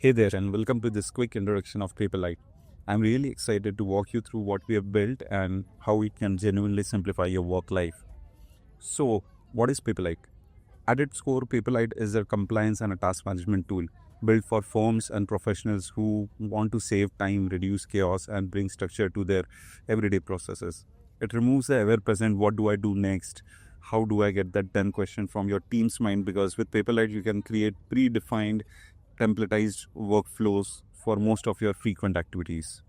Hey there, and welcome to this quick introduction of PaperLite. I'm really excited to walk you through what we have built and how it can genuinely simplify your work life. So, what is PaperLite? At its core, PaperLite is a compliance and a task management tool built for firms and professionals who want to save time, reduce chaos, and bring structure to their everyday processes. It removes the ever present what do I do next? How do I get that done question from your team's mind, because with PaperLite you can create predefined templatized workflows for most of your frequent activities.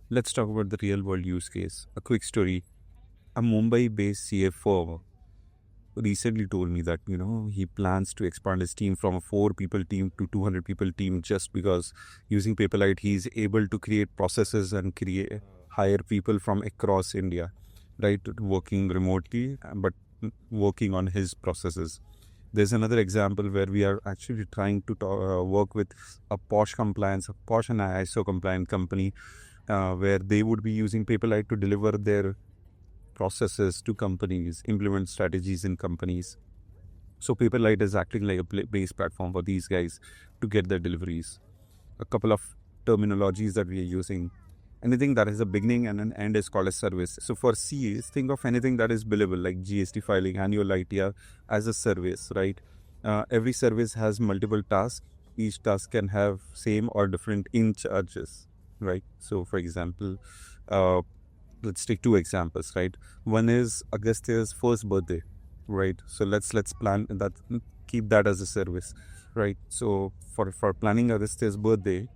Let's talk about the real world use case. A quick story. A Mumbai based CA firm recently told me that he plans to expand his team from a 4 people team to 200 people team, just because using Paperlite he's able to create processes and hire people from across India, right, working remotely but working on his processes. There's another example where we are actually trying to work with a posh and ISO compliant company, where they would be using Paperlite to deliver their processes to companies, implement strategies in companies. So Paperlite is acting like a base platform for these guys to get their deliveries. A couple of terminologies that we are using. Anything that has a beginning and an end is called a service. So for CAs, think of anything that is billable, like GST filing, annual ITR, as a service, right? Every service has multiple tasks. Each task can have same or different in charges, right? So for example, let's take 2 examples, right? One is Agastya's first birthday, right? So let's plan that, keep that as a service, right? So for planning Agastya's birthday,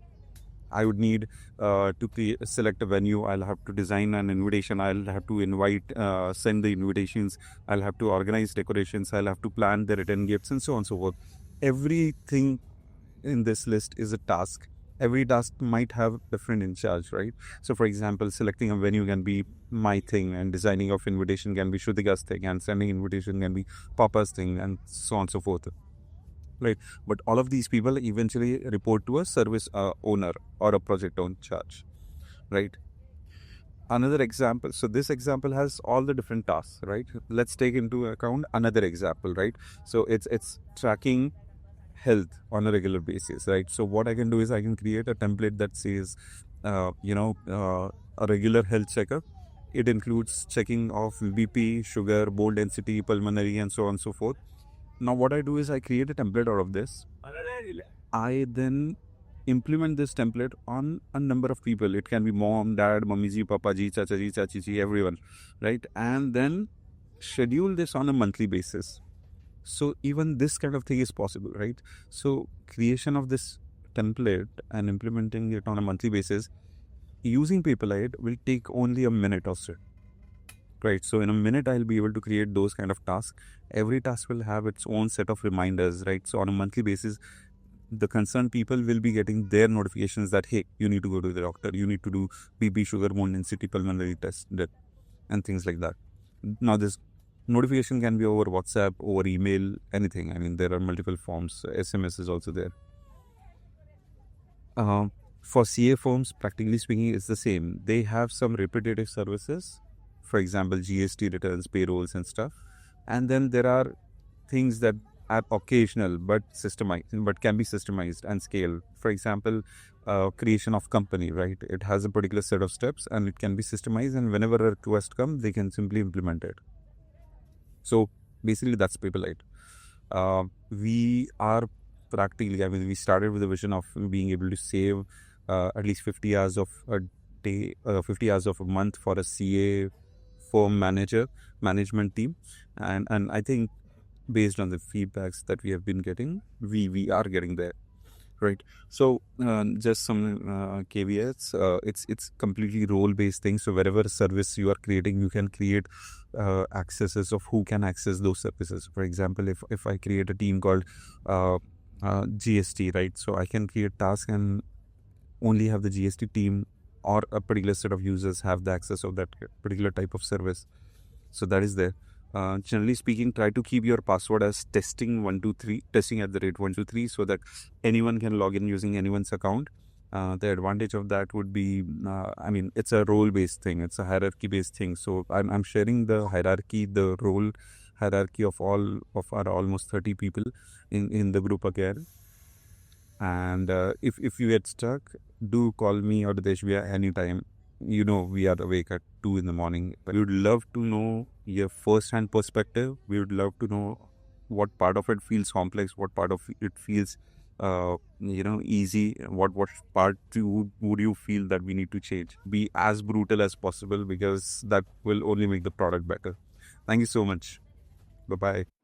I would need to select a venue. I'll have to design an invitation. I'll have to send the invitations. I'll have to organize decorations. I'll have to plan the return gifts and so on and so forth. Everything in this list is a task. Every task might have different in charge, right? So for example, selecting a venue can be my thing, and designing of invitation can be Shrutika's thing, and sending invitation can be Papa's thing, and so on and so forth. Right, but all of these people eventually report to a service owner or a project owner charge, right? Another example, so this example has all the different tasks, right? Let's take into account another example, right? So it's tracking health on a regular basis, right? So what I can do is I can create a template that says a regular health checkup. It includes checking of BP, sugar, bone density, pulmonary, and so on and so forth. Now what I do is I create a template out of this. I then implement this template on a number of people. It can be mom, dad, mummy ji, papa ji, chacha ji, chachi ji, everyone, right? And then schedule this on a monthly basis. So even this kind of thing is possible, right? So creation of this template and implementing it on a monthly basis using Paperlite will take only a minute or so. Right, so in a minute I'll be able to create those kind of tasks. Every task will have its own set of reminders, right? So on a monthly basis, the concerned people will be getting their notifications that, hey, you need to go to the doctor, you need to do BP, sugar, bone density, pulmonary test, and things like that. Now this notification can be over WhatsApp, over email, anything. I mean, there are multiple forms. SMS is also there. For CA firms, practically speaking, it's the same. They have some repetitive services, for example, GST returns, payrolls and stuff. And then there are things that are occasional but can be systemized and scaled. For example, creation of company, right? It has a particular set of steps and it can be systemized, and whenever a request comes, they can simply implement it. So basically that's Paperlite. We are practically, we started with a vision of being able to save at least 50 hours of a day, 50 hours of a month for a CA firm management team, and I think based on the feedbacks that we have been getting, we are getting there, right? So just some caveats. It's completely role based thing. So wherever service you are creating, you can create accesses of who can access those services. For example, if I create a team called GST, right? So I can create tasks and only have the GST team or a particular set of users have the access of that particular type of service. So that is there. Generally speaking, try to keep your password as testing@123, so that anyone can log in using anyone's account. The advantage of that would be, it's a role-based thing. It's a hierarchy-based thing. So I'm sharing the role hierarchy of all of our almost 30 people in the group again. And if you get stuck, do call me or Deshvia anytime. You know, we are awake at 2 in the morning. But we would love to know your first-hand perspective. We would love to know what part of it feels complex, what part of it feels, easy. What part would you feel that we need to change? Be as brutal as possible because that will only make the product better. Thank you so much. Bye bye.